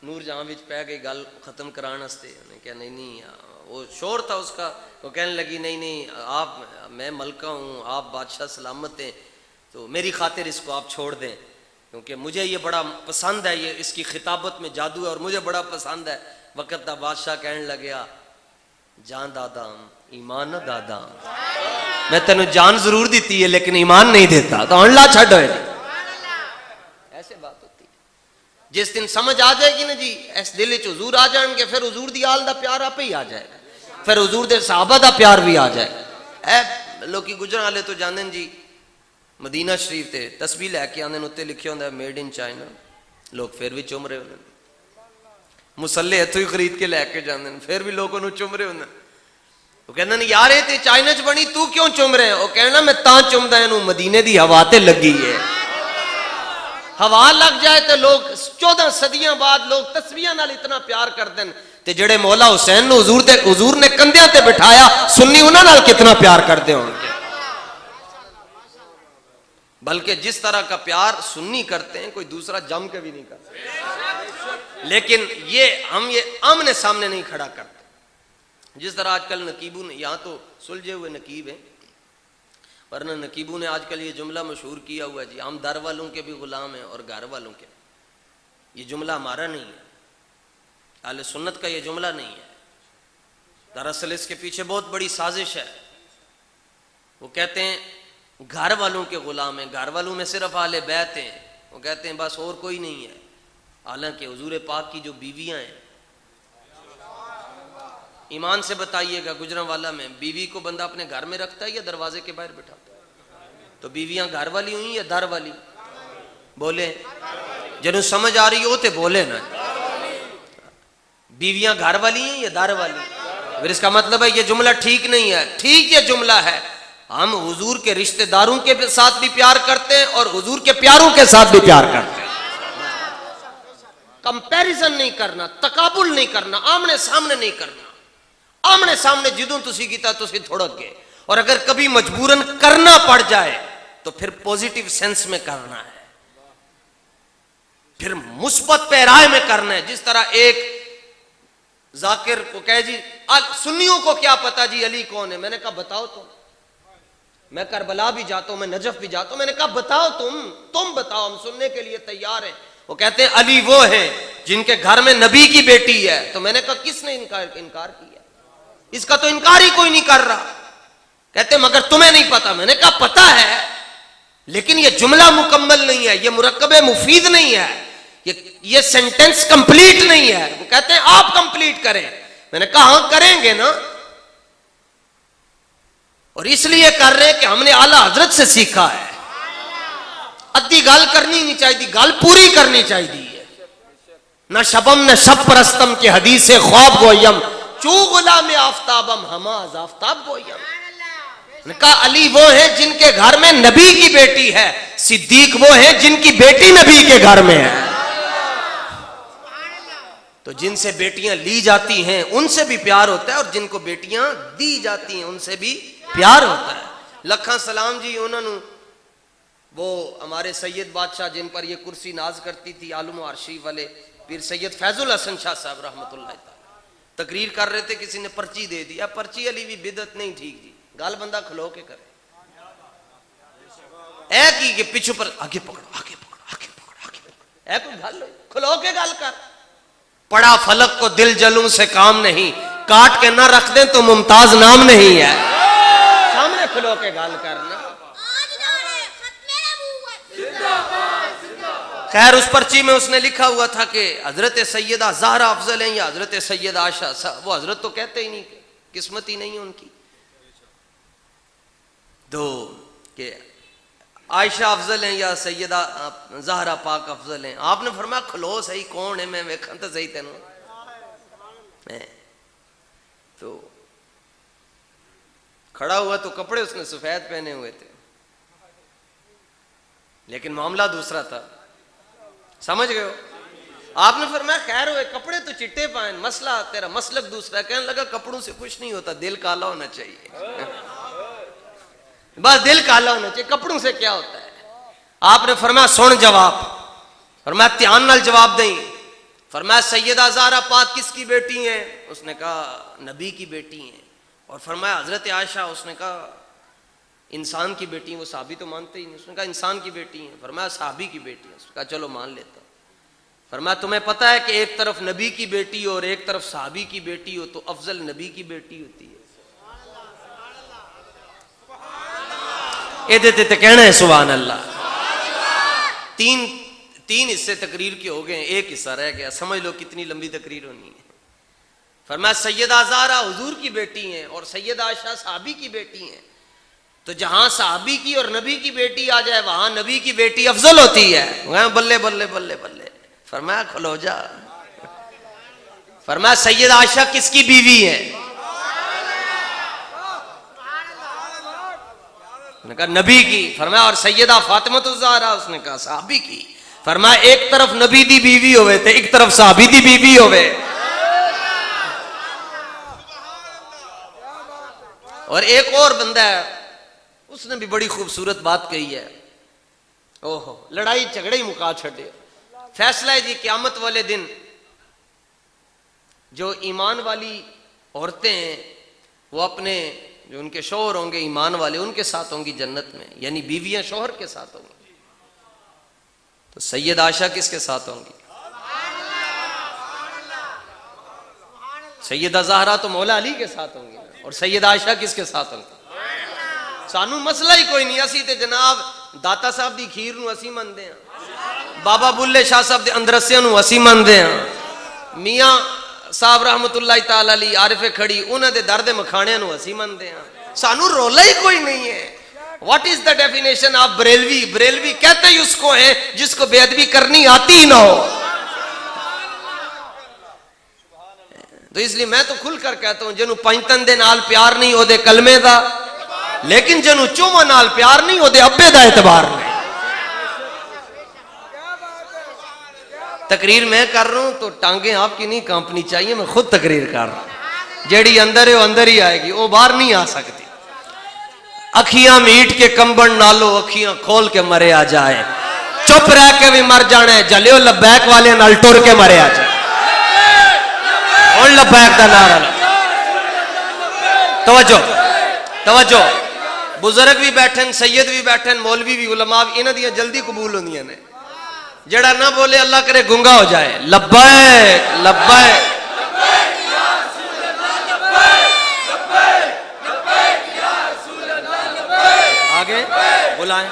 نور جہاں وچ پہ گئی گل ختم کران ہستے، انہیں کہا نہیں وہ شور تھا اس کا، وہ کہنے لگی نہیں آپ، میں ملکہ ہوں، آپ بادشاہ سلامت ہیں، تو میری خاطر اس کو آپ چھوڑ دیں، کیونکہ مجھے یہ بڑا پسند ہے، یہ اس کی خطابت میں جادو ہے اور مجھے بڑا پسند ہے۔ وقت دا بادشاہ کہنے لگیا جان دادام ایمان نہ دادام، میں تینوں جان ضرور دیتی ہے لیکن ایمان نہیں دیتا، تو اللہ چھڑ ہوئے۔ ایسے بات ہوتی ہے، جس دن سمجھ آ جائے گی نا جی، اس دل وچ حضور آ جائیں گے، پھر حضور دی آل دا پیار آپ ہی آ جائے گا، پھر حضور دے صحابہ دا پیار بھی آ جائے گا۔ اے لوکی گجران والے تو جانن جی، مدینہ شریف تے تسبیح لے کے آنے اتنے لکھے ہوندا ہے میڈ ان چائنا، لوگ پھر بھی چوم رہے ہوندے، مسلے اتھوں ہی خرید کے لے کے جاندے پھر بھی لوگ انہوں چوم رہے ہوندے۔ وہ کہندے نے یار تے چائنا چ بنی تو کیوں چوم رہے؟ وہ کہنا میں تاں چومدا اینوں مدینے دی ہوا تے لگی ہے، ہوا لگ جائے تو لوگ 14 صدیاں بعد لوگ تسبیحاں نال اتنا پیار کردے تے جڑے مولا حسین نو حضور نے کندھیاں تے بٹھایا، سنی انہاں نال کتنا پیار کردے ہون گے۔ بلکہ جس طرح کا پیار سنی کرتے ہیں کوئی دوسرا جم کے بھی نہیں کرتا، لیکن یہ ہم یہ آمنے سامنے نہیں کھڑا کرتے۔ جس طرح آج کل نقیبوں نے، یہاں تو سلجھے ہوئے نقیب ہیں، ورنہ نقیبوں نے آج کل یہ جملہ مشہور کیا ہوا ہے جی، ہم در والوں کے بھی غلام ہیں اور گھر والوں کے۔ یہ جملہ ہمارا نہیں ہے، اہل سنت کا یہ جملہ نہیں ہے، دراصل اس کے پیچھے بہت بڑی سازش ہے۔ وہ کہتے ہیں گھر والوں کے غلام ہیں، گھر والوں میں صرف اہل بیت ہیں، وہ کہتے ہیں بس اور کوئی نہیں ہے، حالانکہ حضور پاک کی جو بیویاں ہیں، ایمان سے بتائیے گا گجرانوالہ میں بیوی کو بندہ اپنے گھر میں رکھتا ہے یا دروازے کے باہر بٹھاتا ہے؟ تو بیویاں گھر والی ہوئی یا در والی؟ بولے جنہوں سمجھ آ رہی ہو تے بولے نا، بیویاں گھر والی ہیں یا در والی؟ پھر اس کا مطلب ہے یہ جملہ ٹھیک نہیں ہے۔ ٹھیک یہ جملہ ہے، ہم حضور کے رشتہ داروں کے ساتھ بھی پیار کرتے ہیں اور حضور کے پیاروں کے ساتھ بھی پیار کرتے ہیں. کمپیریزن نہیں کرنا, تقابل نہیں کرنا, آمنے سامنے نہیں کرنا. آمنے سامنے جدوں تسی کیتا تسی تھوڑک گئے, اور اگر کبھی مجبوراً کرنا پڑ جائے تو پھر پوزیٹیو سینس میں کرنا ہے, پھر مثبت پیرائے میں کرنا ہے. جس طرح ایک ذاکر کو کہے جی سنیوں کو کیا پتا جی علی کون ہے, میں نے کہا بتاؤ تم. میں کربلا بھی جاتا ہوں, میں نجف بھی جاتا ہوں, میں نے کہا بتاؤ تم بتاؤ, ہم سننے کے لیے تیار ہیں. وہ کہتے ہیں علی وہ ہیں جن کے گھر میں نبی کی بیٹی ہے. تو میں نے کہا کس نے انکار کیا, اس کا تو انکار ہی کوئی نہیں کر رہا. کہتے مگر تمہیں نہیں پتا. میں نے کہا پتا ہے لیکن یہ جملہ مکمل نہیں ہے, یہ مرکب مفید نہیں ہے, یہ سینٹنس کمپلیٹ نہیں ہے. وہ کہتے ہیں آپ کمپلیٹ کریں. میں نے کہا ہاں کریں گے نا, اور اس لیے کر رہے کہ ہم نے اعلیٰ حضرت سے سیکھا ہے. ادھی گل کرنی نہیں چاہیے, گل پوری کرنی چاہیے. نہ شبم نہ شب پرستم کی حدیث خواب گویم, چو غلام آفتابم ہماز آفتاب گویم. نے کہا علی وہ ہیں جن کے گھر میں نبی کی بیٹی ہے, صدیق وہ ہیں جن کی بیٹی نبی کے گھر میں ہے. تو جن سے بیٹیاں لی جاتی ہیں ان سے بھی پیار ہوتا ہے, اور جن کو بیٹیاں دی جاتی ہیں ان سے بھی پیار ہوتا ہے. لکھاں سلام جی انہوں نے, وہ ہمارے سید بادشاہ جن پر یہ کرسی ناز کرتی تھی, عالم و عرشی والے پیر سید فیض الحسن شاہ صاحب رحمۃ اللہ تعالی, تقریر کر رہے تھے, کسی نے پرچی دے دی. اب پرچی علی بھی بدعت نہیں ٹھیک جی, گال بندہ کھلو کے کرے. اے کی کہ پیچھے پر آگے پکڑو, آگے پکڑو, آگے پکڑو, آگے پکڑو, اے کوئی گل کھلو کے گل کر. پڑا فلک کو دل جلوں سے کام نہیں, کاٹ کے نہ رکھ دیں تو ممتاز نام نہیں ہے. سامنے کھلو کے گل کرنا. خیر اس پرچی میں اس نے لکھا ہوا تھا کہ حضرت سیدہ زہرا افضل ہیں یا حضرت سیدہ عائشہ. وہ حضرت تو کہتے ہی نہیں, قسمت ہی نہیں ان کی. دو کہ عائشہ افضل ہیں یا سیدہ زہرا پاک افضل ہیں. آپ نے فرمایا کھلو صحیح کون ہے, میں ویکھاں تے صحیح تینوں. تو کھڑا ہوا تو کپڑے اس نے سفید پہنے ہوئے تھے, لیکن معاملہ دوسرا تھا. سمجھ گئے ہو؟ آپ نے فرمایا خیر ہوئے کپڑے تو چٹے پائیں, مسئلہ تیرا مسلک دوسرا. کہنے لگا کپڑوں سے کچھ نہیں ہوتا, دل کالا ہونا چاہیے. بس دل کالا ہونا چاہیے, کپڑوں سے کیا ہوتا ہے. آپ نے فرمایا سن جواب. فرمایا دھیان نال جواب دیں. فرمایا سیدہ زہرا پاک کس کی بیٹی ہیں؟ اس نے کہا نبی کی بیٹی ہیں. اور فرمایا حضرت عائشہ؟ اس نے کہا انسان کی بیٹی ہیں. وہ صحابی تو مانتے ہی نہیں. اس نے کہا انسان کی بیٹی ہیں. فرمایا صحابی کی بیٹی ہیں. اس نے کہا چلو مان لیتا ہوں. فرمایا تمہیں پتہ ہے کہ ایک طرف نبی کی بیٹی ہو اور ایک طرف صحابی کی بیٹی ہو, تو افضل نبی کی بیٹی ہوتی ہے. اے دیتے تے کہنا ہے سبحان اللہ. تین حصے تقریر کے ہو گئے, ایک حصہ رہ گیا. سمجھ لو کتنی لمبی تقریر ہونی ہے. فرمایا سیدہ زہرا حضور کی بیٹی ہیں اور سیدہ عائشہ صحابی کی بیٹی ہیں. تو جہاں صحابی کی اور نبی کی بیٹی آ جائے وہاں نبی کی بیٹی افضل ہوتی ہے. بلے بلے بلے بلے. فرمایا کھلو جا. فرمایا سیدہ عائشہ کس کی بیوی ہے؟ اس نے کہا نبی کی. فرمایا اور سیدہ فاطمہ الزہرا؟ اس نے کہا صحابی کی. فرمایا ایک طرف نبی دی بیوی ہوئے تھے, ایک طرف صحابی دی بیوی ہوئے. اور ایک اور بندہ ہے, اس نے بھی بڑی خوبصورت بات کہی ہے. اوہو لڑائی جھگڑے ہی مکا چھڑے. فیصلہ ہے جی قیامت والے دن جو ایمان والی عورتیں ہیں وہ اپنے جو ان کے شوہر ہوں گے ایمان والے, ان کے ساتھ ہوں گی جنت میں, یعنی بیویاں شوہر کے ساتھ ہوں گی. تو سید عائشہ کس کے ساتھ ہوں گی؟ سیدہ زہرا تو مولا علی کے ساتھ ہوں گی, اور سیدہ عائشہ کس کے ساتھ ہوں گی؟ سانو مسئلہ ہی کوئی نہیں. اسی تے جناب داتا صاحب دی کھیر نو اسی مندے ہیں, بابا بلے شاہ صاحب دے اندرسیاں نو اسی مندے ہیں, میاں صاحب رحمت اللہ تعالی علی عارف کھڑی انہاں دے درد مکھانے نو اسی مندے ہیں. سانو رولا ہی کوئی نہیں ہے. What is the definition of Barelvi? Barelvi کہتے ہی اس کو ہے جس کو بے ادبی کرنی آتی ہی نہ ہو. تو اس لیے میں تو کھل کر کہتا ہوں جنہوں پنجتن دے نال پیار نہیں او دے کلمے دا. لیکن جنوں چوما نال پیار نہیں وہ دے ابے دا اعتبار نہیں. تقریر میں کر رہا ہوں تو ٹانگیں آپ کی نہیں کانپنی چاہیے, میں خود تقریر کر رہا ہوں. جیڑی اندر ہے وہ اندر ہی آئے گی, وہ باہر نہیں آ سکتی. اکھیاں میٹ کے کمبن نالو اکھیاں کھول کے مرے آ جائے, چپ رہ کے بھی مر جانا ہے, جلیو لبیک والے نال ٹر کے مرے آ جائے. اور لبیک دا نعرہ توجہ توجہ. بزرگ بھی بیٹھن, سید بھی بیٹھن, مولوی بھی, علماء بھی, انہاں دیاں جلدی قبول ہوندیاں نے. جڑا نہ بولے اللہ کرے گنگا ہو جائے. لبیک لبیک آگے بلائیں.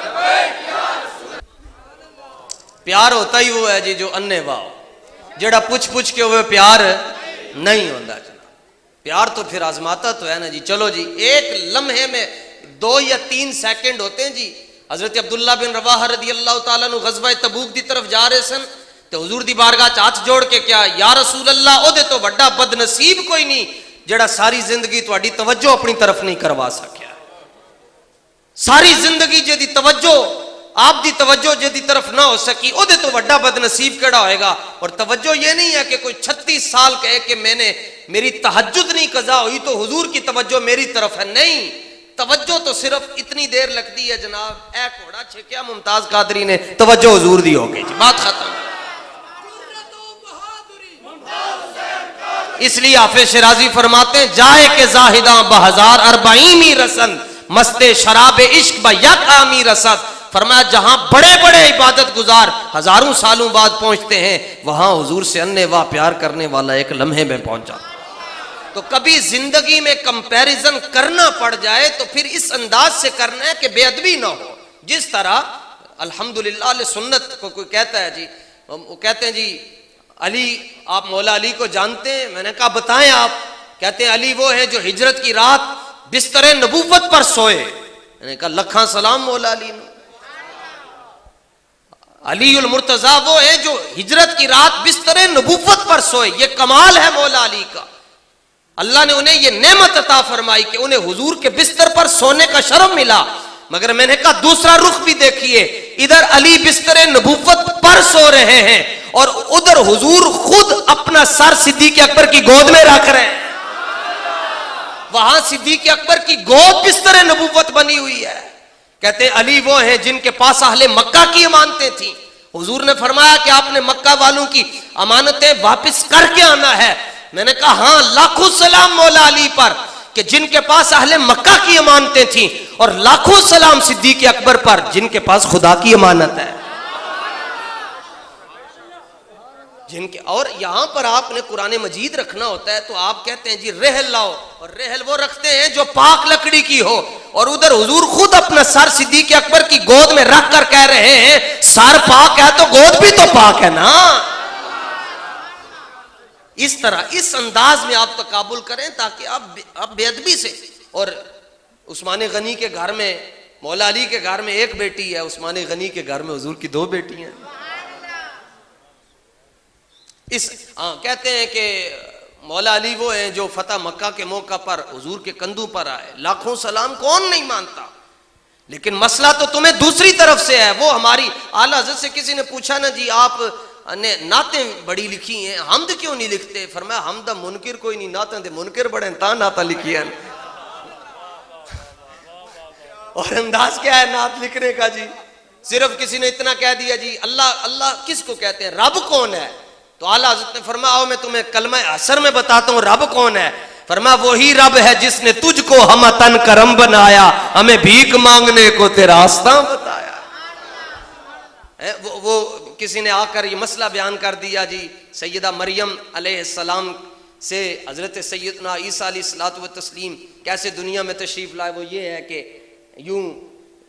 پیار ہوتا ہی وہ ہے جی جو انے واہ, جڑا پوچھ پوچھ کے ہوئے پیار نہیں ہوتا. پیار تو پھر آزماتا تو ہے نا جی. چلو جی, ایک لمحے میں 2 یا 3 سیکنڈ ہوتے ہیں جی. حضرت عبداللہ بن رواحہ رضی اللہ تعالیٰ عنہ غزوہ تبوک دی طرف جا رہے سن تو حضور دی بارگاہ ہاتھ جوڑ کے کیا, یا رسول اللہ او دے تو بڑا بد نصیب کوئی نہیں جڑا ساری زندگی تہاڈی توجہ اپنی طرف نہیں کروا سکیا. ساری زندگی جے دی توجہ آپ دی توجہ جے دی طرف نہ ہو سکی او دے تو بڑا بد نصیب کیڑا ہوئے گا. اور توجہ یہ نہیں ہے کہ کوئی 36 سال کہے کہ میں نے میری تہجد نہیں قضا ہوئی تو حضور کی توجہ میری طرف ہے. نہیں, توجہ تو صرف اتنی دیر لگتی ہے جناب, اے گھوڑا چھکیا ممتاز قادری نے, توجہ حضور دی ہو گئی جی, بات ختم. اس لیے حافظ شیرازی فرماتے ہیں, جائے کہ زاہداں بہزار اربعینی رسند مستے شراب عشق با یک آمی رسد. فرمایا جہاں بڑے بڑے عبادت گزار ہزاروں سالوں بعد پہنچتے ہیں, وہاں حضور سے انے واہ پیار کرنے والا ایک لمحے میں پہنچا. تو کبھی زندگی میں کمپیریزن کرنا پڑ جائے تو پھر اس انداز سے کرنا ہے کہ بے ادبی نہ ہو. جس طرح الحمدللہ اہل سنت کو کوئی کہتا ہے جی, وہ کہتے ہیں جی علی, آپ مولا علی کو جانتے ہیں؟ میں نے کہا بتائیں آپ. کہتے ہیں علی وہ ہیں جو ہجرت کی رات بستر نبوت پر سوئے. میں نے کہا لکھاں سلام مولا علی نے. علی المرتضیٰ وہ ہیں جو ہجرت کی رات بستر نبوت پر سوئے. یہ کمال ہے مولا علی کا. اللہ نے انہیں یہ نعمت عطا فرمائی کہ انہیں حضور کے بستر پر سونے کا شرف ملا. مگر میں نے کہا دوسرا رخ بھی دیکھیے, ادھر علی بستر نبوت پر سو رہے ہیں اور ادھر حضور خود اپنا سر صدیق اکبر کی گود میں رکھ رہے ہیں. وہاں صدیق اکبر کی گود بستر نبوت بنی ہوئی ہے. کہتے ہیں علی وہ ہیں جن کے پاس اہل مکہ کی امانتیں تھیں. حضور نے فرمایا کہ آپ نے مکہ والوں کی امانتیں واپس کر کے آنا ہے. میں نے کہا ہاں, لاکھوں سلام مولا علی پر کہ جن کے پاس اہل مکہ کی امانتیں تھیں, اور لاکھوں سلام صدیق اکبر پر جن کے پاس خدا کی امانت ہے. جن کے, اور یہاں پر آپ نے قرآن مجید رکھنا ہوتا ہے تو آپ کہتے ہیں جی رحل لاؤ, اور رحل وہ رکھتے ہیں جو پاک لکڑی کی ہو, اور ادھر حضور خود اپنا سر صدیق اکبر کی گود میں رکھ کر کہہ رہے ہیں سر پاک ہے تو گود بھی تو پاک ہے نا. اس طرح اس انداز میں آپ تقابل کریں تاکہ آپ بے ادبی سے. اور عثمان غنی کے گھر میں, مولا علی کے گھر میں ایک بیٹی ہے, عثمان غنی کے گھر میں حضور کی 2 بیٹی ہیں. کہتے ہیں کہ مولا علی وہ ہیں جو فتح مکہ کے موقع پر حضور کے کندھوں پر آئے. لاکھوں سلام کون نہیں مانتا, لیکن مسئلہ تو تمہیں دوسری طرف سے ہے. وہ ہماری اعلیٰ حضرت سے کسی نے پوچھا نا جی آپ نے نعتیں بڑی لکھی ہیں, حمد کیوں نہیں لکھتے؟ فرمایا حمد منکر کوئی نہیں, نعتیں دے منکر بڑے ہیں تاں نعتیں لکھی ہیں. اور انداز کیا ہے نعت لکھنے کا جی؟ صرف کسی نے اتنا کہہ دیا جی اللہ اللہ کس کو کہتے ہیں, رب کون ہے؟ تو اعلیٰ حضرت نے فرمایا آؤ میں تمہیں کلمہ عصر میں بتاتا ہوں رب کون ہے. فرمایا وہی رب ہے جس نے تجھ کو ہم تن کرم بنایا, ہمیں بھیک مانگنے کو تیرا راستہ بتایا. وہ کسی نے آ کر یہ مسئلہ بیان کر دیا جی, سیدہ مریم علیہ السلام سے حضرت سیدنا عیسیٰ علیہ الصلوۃ والتسلیم کیسے دنیا میں تشریف لائے. وہ یہ ہے کہ یوں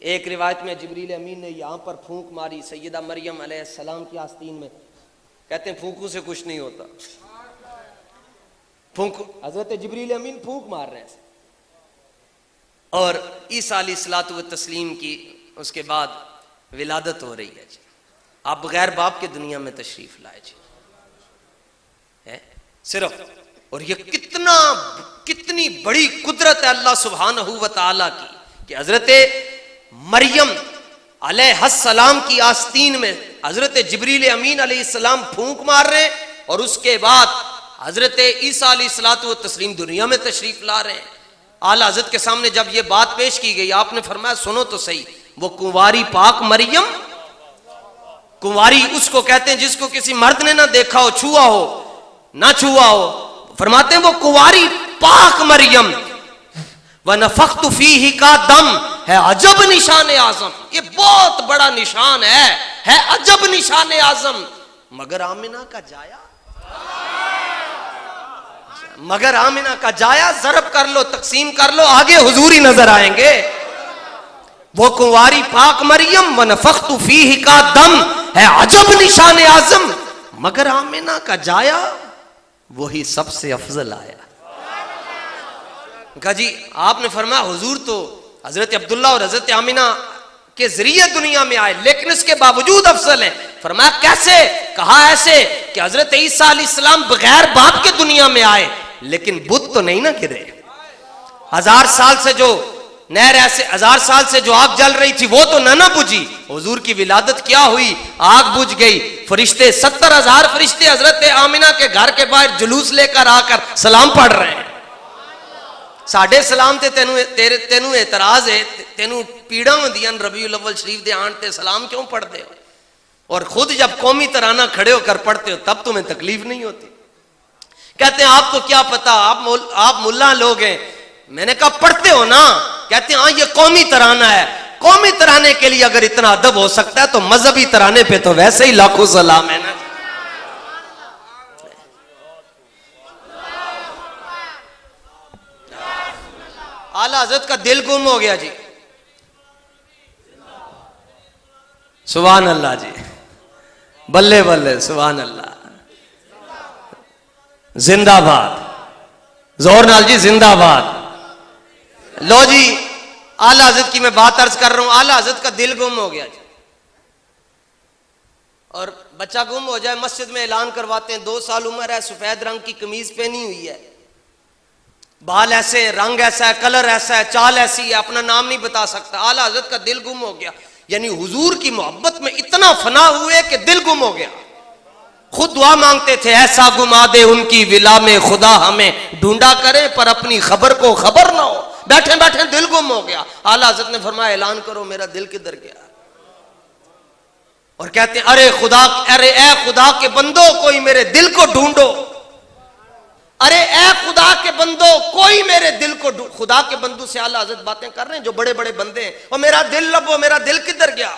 ایک روایت میں جبریل امین نے یہاں پر پھونک ماری سیدہ مریم علیہ السلام کی آستین میں. کہتے ہیں پھونکوں سے کچھ نہیں ہوتا. حضرت جبریل امین پھونک مار رہے ہیں, اور عیسیٰ علیہ الصلوۃ والتسلیم کی اس کے بعد ولادت ہو رہی ہے جی. آپ بغیر باپ کے دنیا میں تشریف لائے جی صرف. اور یہ کتنی بڑی قدرت ہے اللہ سبحانہ و تعالیٰ کی کہ حضرت مریم علیہ السلام کی آستین میں حضرت جبریل امین علیہ السلام پھونک مار رہے ہیں، اور اس کے بعد حضرت عیسیٰ علیہ الصلوۃ والتسلیم دنیا میں تشریف لا رہے ہیں۔ اعلیٰ حضرت کے سامنے جب یہ بات پیش کی گئی، آپ نے فرمایا سنو تو صحیح، وہ کنواری پاک مریم، کنواری اس کو کہتے ہیں جس کو کسی مرد نے نہ دیکھا ہو، چھوا ہو نہ چھوا ہو، فرماتے ہیں وہ کنواری پاک مریم وَنَفَخْتُ فِيهِ کا دم ہے عجب نشان اعظم، یہ بہت بڑا نشان ہے عجب نشان اعظم، مگر آمنہ کا جایا، مگر آمنہ کا جایا، ضرب کر لو تقسیم کر لو، آگے حضور ہی نظر آئیں گے۔ وہ کنواری پاک مریم وَنَفَخْتُ فِيهِ کا دم ہے عجب نشان اعظم، مگر آمنہ کا جایا وہی سب سے افضل آیا۔ کہا جی آپ نے فرمایا حضور تو حضرت عبداللہ اور حضرت آمنہ کے ذریعے دنیا میں آئے لیکن اس کے باوجود افضل ہیں۔ فرمایا کیسے؟ کہا ایسے کہ حضرت عیسیٰ علیہ السلام بغیر باپ کے دنیا میں آئے لیکن بت تو نہیں نہ گرے، 1000 سال سے جو نہر ایسے 1000 سال سے جو آگ جل رہی تھی وہ تو نہ بجھی، حضور کی ولادت کیا ہوئی؟ آگ بجھ گئی، فرشتے 70,000 فرشتے حضرت آمنہ کے گھر کے باہر جلوس لے کر آ کر سلام پڑھ رہے ہیں۔ ساڈے سلام تے تینوں اعتراض ہے، تینوں پیڑاں ہوندیاں ربیع الاول شریف دے آن تے سلام کیوں پڑھتے ہو؟ اور خود جب قومی ترانہ کھڑے ہو کر پڑھتے ہو تب تمہیں تکلیف نہیں ہوتی۔ کہتے ہیں آپ کو کیا پتا، آپ ملا لوگ ہیں۔ میں نے کہا پڑھتے ہو نا؟ کہتے ہیں ہاں یہ قومی ترانہ ہے، قومی ترانے کے لیے اگر اتنا ادب ہو سکتا ہے تو مذہبی ترانے پہ تو ویسے ہی لاکھوں سلام ہے نا۔ اعلیٰ حضرت کا دل گم ہو گیا جی، سبحان اللہ جی، بلے بلے سبحان اللہ، زندہ باد، زور نال جی زندہ باد۔ لو جی اعلیٰ حضرت کی میں بات عرض کر رہا ہوں، اعلیٰ حضرت کا دل گم ہو گیا جی، اور بچہ گم ہو جائے مسجد میں اعلان کرواتے ہیں 2 سال عمر ہے، سفید رنگ کی قمیض پہنی ہوئی ہے، بال ایسے، رنگ ایسا ہے، کلر ایسا ہے، چال ایسی ہے، اپنا نام نہیں بتا سکتا۔ اعلیٰ حضرت کا دل گم ہو گیا، یعنی حضور کی محبت میں اتنا فنا ہوئے کہ دل گم ہو گیا۔ خود دعا مانگتے تھے ایسا گما دے ان کی ولا میں خدا ہمیں ڈھونڈا کرے پر اپنی خبر کو خبر نہ ہو، بیٹھے بیٹھے دل گم ہو گیا۔ اعلیٰ حضرت نے فرمایا اعلان کرو میرا دل کدھر گیا، اور کہتے ہیں ارے اے خدا کے بندو کوئی میرے دل کو ڈھونڈو، ارے اے خدا کے بندو کوئی میرے دل کو خدا کے بندو سے اعلیٰ حضرت باتیں کر رہے ہیں جو بڑے بڑے بندے ہیں، اور میرا دل لبو، میرا دل کدھر گیا؟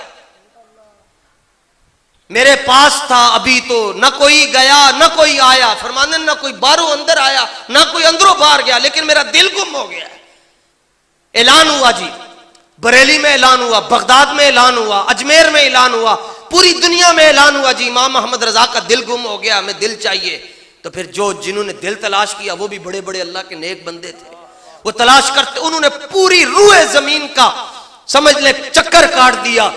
میرے پاس تھا ابھی تو نہ کوئی گیا نہ کوئی آیا، فرمانے نہ کوئی باہروں اندر آیا نہ کوئی اندروں باہر گیا، لیکن میرا دل گم ہو گیا۔ اعلان ہوا جی، بریلی میں اعلان ہوا، بغداد میں اعلان ہوا، اجمیر میں اعلان ہوا، پوری دنیا میں اعلان ہوا جی امام محمد رضا کا دل گم ہو گیا، ہمیں دل چاہیے۔ تو پھر جنہوں نے دل تلاش کیا وہ بھی بڑے بڑے اللہ کے نیک بندے تھے، وہ تلاش کرتے، انہوں نے پوری روح زمین کا سمجھ لیں چکر کاٹ دیا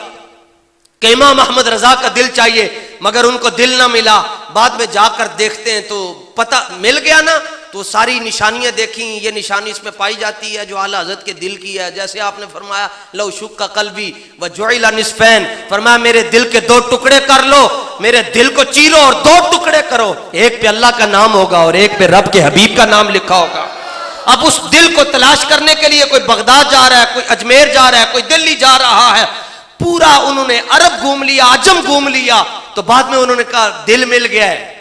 کہ امام احمد رضا کا دل چاہیے، مگر ان کو دل نہ ملا۔ بعد میں جا کر دیکھتے ہیں تو پتہ مل گیا نا، تو ساری نشانیاں دیکھیں، یہ نشانی اس میں پائی جاتی ہے جو اعلیٰ حضرت کے دل کی ہے، جیسے آپ نے فرمایا لو شق قلبی وجعل نصفین، فرمایا میرے دل کے 2 ٹکڑے کر لو، میرے دل کو چیرو اور 2 ٹکڑے کرو، ایک پہ اللہ کا نام ہوگا اور ایک پہ رب کے حبیب کا نام لکھا ہوگا۔ اب اس دل کو تلاش کرنے کے لیے کوئی بغداد جا رہا ہے، کوئی اجمیر جا رہا ہے، کوئی دلی جا رہا ہے، پورا انہوں نے عرب گھوم لیا، عجم گھوم لیا، تو بعد میں انہوں نے کہا دل مل گیا ہے۔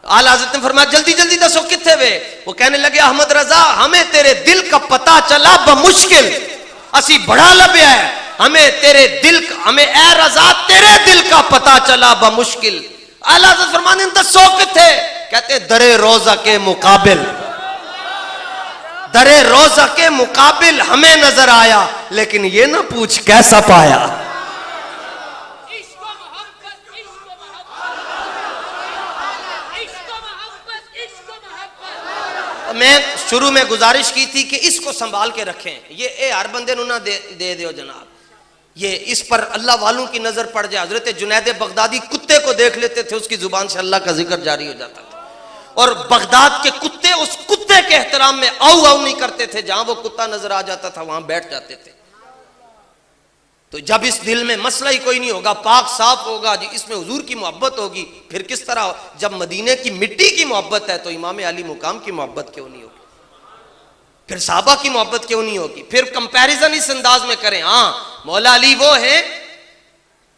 اعلیٰ حضرت نے فرمایا جلدی جلدی دسو کتنے وے؟ وہ کہنے لگے احمد رضا ہمیں تیرے دل کا پتہ چلا بمشکل، اسی بڑا لبیا ہے، ہمیں تیرے دل کا، ہمیں اے رضا تیرے دل کا پتہ چلا بمشکل۔ اعلیٰ حضرت فرمانے دسو کتنے؟ کہتے درے روزہ کے مقابل، درے روزہ کے مقابل ہمیں نظر آیا، لیکن یہ نہ پوچھ کیسا پایا۔ میں شروع میں گزارش کی تھی کہ اس کو سنبھال کے رکھیں، یہ ہر بندے نو نہ دے دیو جناب، یہ اس پر اللہ والوں کی نظر پڑ جائے۔ حضرت جنید بغدادی کتے کو دیکھ لیتے تھے، اس کی زبان سے اللہ کا ذکر جاری ہو جاتا تھا، اور بغداد کے کتے اس کتے کے احترام میں آؤ آؤ نہیں کرتے تھے، جہاں وہ کتا نظر آ جاتا تھا وہاں بیٹھ جاتے تھے۔ تو جب اس دل میں مسئلہ ہی کوئی نہیں ہوگا، پاک صاف ہوگا جی، اس میں حضور کی محبت ہوگی، پھر کس طرح؟ جب مدینے کی مٹی کی محبت ہے تو امام علی مقام کی محبت کیوں نہیں ہوگی؟ پھر صحابہ کی محبت کیوں نہیں ہوگی؟ پھر کمپیریزن اس انداز میں کریں، ہاں مولا علی وہ ہیں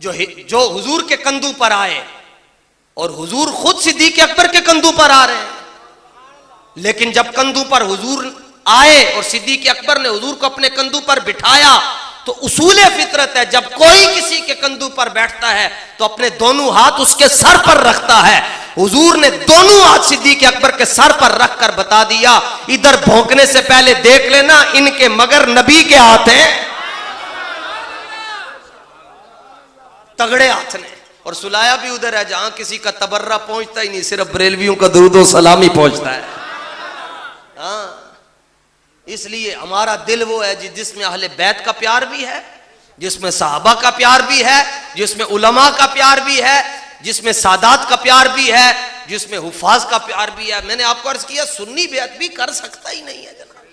جو حضور کے کندھوں پر آئے، اور حضور خود صدیق اکبر کے کندھوں پر آ رہے ہیں، لیکن جب کندھوں پر حضور آئے اور صدیق اکبر نے حضور کو اپنے کندھوں پر بٹھایا تو اصول فطرت ہے جب کوئی کسی کے کندھوں پر بیٹھتا ہے تو اپنے دونوں ہاتھ اس کے سر پر رکھتا ہے۔ حضور نے دونوں ہاتھ صدیق اکبر کے سر پر رکھ کر بتا دیا ادھر بھونکنے سے پہلے دیکھ لینا ان کے مگر نبی کے ہاتھ ہیں، تگڑے ہاتھ نے، اور سلایا بھی ادھر ہے جہاں کسی کا تبرہ پہنچتا ہی نہیں، صرف بریلویوں کا درود و سلام ہی پہنچتا ہے۔ ہاں اس لیے ہمارا دل وہ ہے جس میں اہل بیت کا پیار بھی ہے، جس میں صحابہ کا پیار بھی ہے، جس میں علماء کا پیار بھی ہے، جس میں سادات کا پیار بھی ہے، جس میں حفاظ کا پیار بھی ہے۔ میں نے آپ کو عرض کیا سنی بیعت بھی کر سکتا ہی نہیں ہے جناب،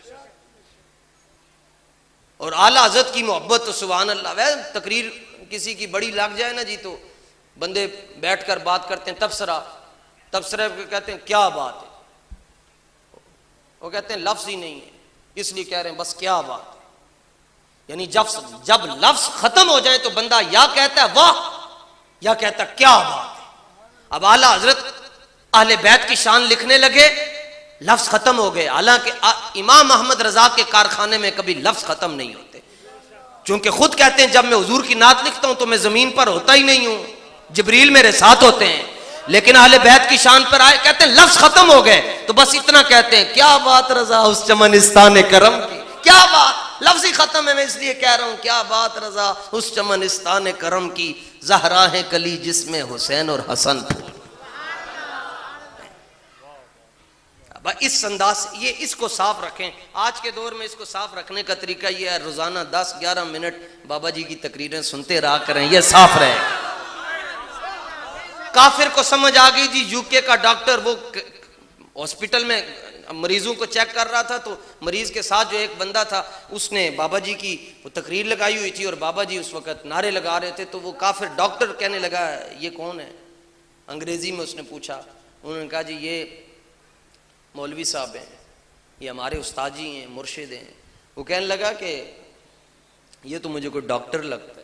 اور اعلیٰ حضرت کی محبت تو سبحان اللہ ہے۔ تقریر کسی کی بڑی لگ جائے نا جی تو بندے بیٹھ کر بات کرتے ہیں، تبصرہ کہتے ہیں کیا بات ہے، وہ کہتے ہیں لفظ ہی نہیں ہے، اس لیے کہہ رہے ہیں بس کیا بات ہے، یعنی جب لفظ ختم ہو جائے تو بندہ یا کہتا ہے واہ یا کہتا ہے کیا بات ہے۔ اب اعلیٰ حضرت اہل بیت کی شان لکھنے لگے، لفظ ختم ہو گئے، حالانکہ امام احمد رضا کے کارخانے میں کبھی لفظ ختم نہیں ہوتے، چونکہ خود کہتے ہیں جب میں حضور کی نعت لکھتا ہوں تو میں زمین پر ہوتا ہی نہیں ہوں، جبریل میرے ساتھ ہوتے ہیں، لیکن اہل بیت کی شان پر آئے کہتے ہیں لفظ ختم ہو گئے تو بس اتنا کہتے ہیں کیا بات رضا اس چمنستان کرم کی، کیا بات، لفظ ہی ختم ہے، میں اس لیے کہہ رہا ہوں کیا بات رضا اس چمنستان کرم کی، زہرا ہے کلی جس میں حسین اور حسن پھول۔ اس انداز یہ اس کو صاف رکھیں، آج کے دور میں اس کو صاف رکھنے کا طریقہ یہ ہے روزانہ 10-11 منٹ بابا جی کی تقریریں سنتے رہا کریں، یہ صاف رہے۔ کافر کو سمجھ آ گئی جی، یو کے کا ڈاکٹر وہ ہاسپٹل میں مریضوں کو چیک کر رہا تھا تو مریض کے ساتھ جو ایک بندہ تھا اس نے بابا جی کی وہ تقریر لگائی ہوئی تھی اور بابا جی اس وقت نعرے لگا رہے تھے، تو وہ کافر ڈاکٹر کہنے لگا یہ کون ہے؟ انگریزی میں اس نے پوچھا، انہوں نے کہا جی یہ مولوی صاحب ہیں، یہ ہمارے استاد جی ہیں، مرشد ہیں۔ وہ کہنے لگا کہ یہ تو مجھے کوئی ڈاکٹر لگتا ہے۔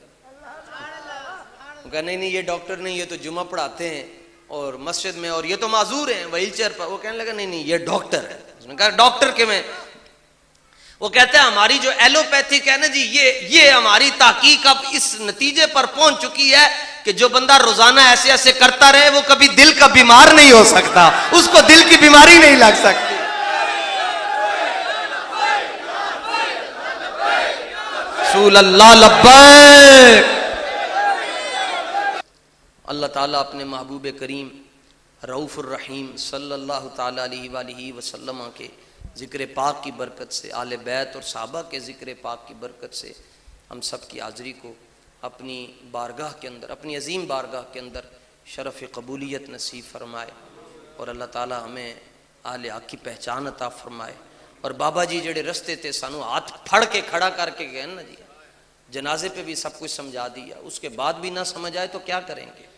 وہ کہا نہیں یہ ڈاکٹر نہیں، یہ تو جمعہ پڑھاتے ہیں اور مسجد میں، اور یہ تو معذور ہیں وہیل چیئر پر۔ وہ کہنے لگا نہیں یہ ڈاکٹر ہے۔ اس نے کہا ڈاکٹر کے میں؟ وہ کہتے ہیں ہماری جو ایلوپیتھک ہے نا جی، یہ ہماری تحقیق اب اس نتیجے پر پہنچ چکی ہے کہ جو بندہ روزانہ ایسے ایسے کرتا رہے وہ کبھی دل کا بیمار نہیں ہو سکتا، اس کو دل کی بیماری نہیں لگ سکتی۔ رسول اللہ لبیک۔ اللہ تعالیٰ اپنے محبوب کریم رؤوف الرحیم صلی اللہ تعالیٰ علیہ وآلہ وسلم کے ذکر پاک کی برکت سے، آل بیت اور صحابہ کے ذکر پاک کی برکت سے ہم سب کی حاضری کو اپنی بارگاہ کے اندر، اپنی عظیم بارگاہ کے اندر شرف قبولیت نصیب فرمائے، اور اللہ تعالیٰ ہمیں اہل حق کی پہچان عطا فرمائے۔ اور بابا جی جڑے رستے تھے سانو ہاتھ پھڑ کے کھڑا کر کے گئے نا جی، جنازے پہ بھی سب کچھ سمجھا دیا، اس کے بعد بھی نہ سمجھ آئے تو کیا کریں گے؟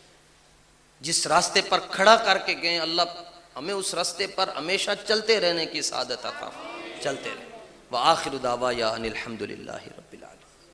جس راستے پر کھڑا کر کے گئے اللہ ہمیں اس راستے پر ہمیشہ چلتے رہنے کی سعادت عطا، چلتے رہے۔ وآخر دعوانا ان الحمد للہ رب